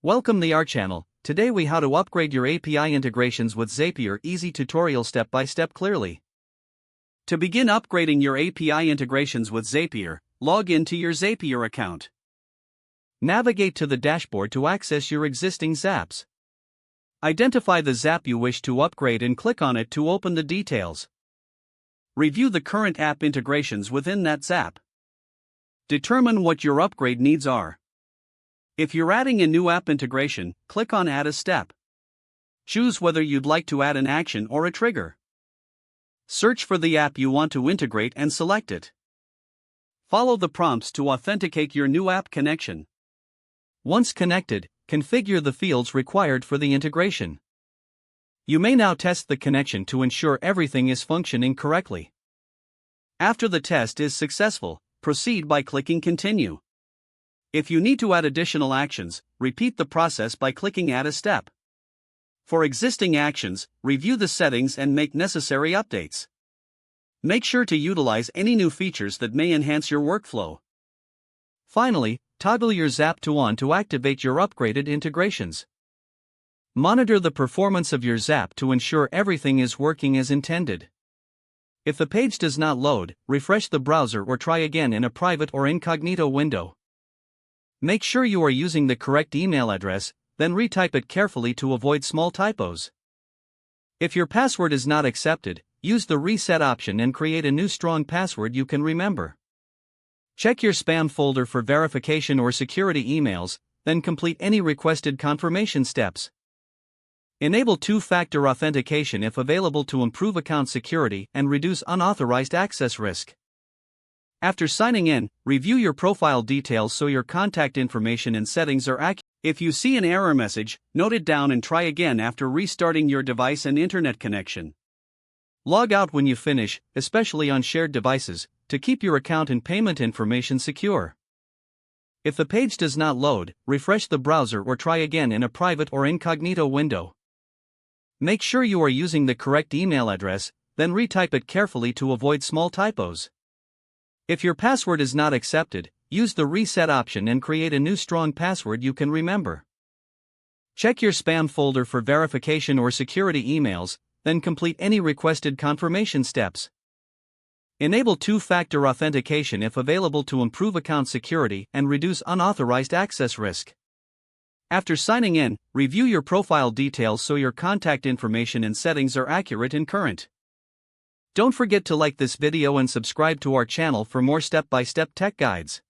Welcome to our channel. Today we how to upgrade your API integrations with Zapier. Easy tutorial step by step clearly. To begin upgrading your API integrations with Zapier, log into your Zapier account. Navigate to the dashboard to access your existing Zaps. Identify the Zap you wish to upgrade and click on it to open the details. Review the current app integrations within that Zap. Determine what your upgrade needs are. If you're adding a new app integration, click on Add a Step. Choose whether you'd like to add an action or a trigger. Search for the app you want to integrate and select it. Follow the prompts to authenticate your new app connection. Once connected, configure the fields required for the integration. You may now test the connection to ensure everything is functioning correctly. After the test is successful, proceed by clicking Continue. If you need to add additional actions, repeat the process by clicking Add a Step. For existing actions, review the settings and make necessary updates. Make sure to utilize any new features that may enhance your workflow. Finally, toggle your Zap to on to activate your upgraded integrations. Monitor the performance of your Zap to ensure everything is working as intended. If the page does not load, refresh the browser or try again in a private or incognito window. Make sure you are using the correct email address, then retype it carefully to avoid small typos. If your password is not accepted, use the reset option and create a new strong password you can remember. Check your spam folder for verification or security emails, then complete any requested confirmation steps. Enable two-factor authentication if available to improve account security and reduce unauthorized access risk. After signing in, review your profile details so your contact information and settings are accurate. If you see an error message, note it down and try again after restarting your device and internet connection. Log out when you finish, especially on shared devices, to keep your account and payment information secure. If the page does not load, refresh the browser or try again in a private or incognito window. Make sure you are using the correct email address, then retype it carefully to avoid small typos. If your password is not accepted, use the reset option and create a new strong password you can remember. Check your spam folder for verification or security emails, then complete any requested confirmation steps. Enable two-factor authentication if available to improve account security and reduce unauthorized access risk. After signing in, review your profile details so your contact information and settings are accurate and current. Don't forget to like this video and subscribe to our channel for more step-by-step tech guides.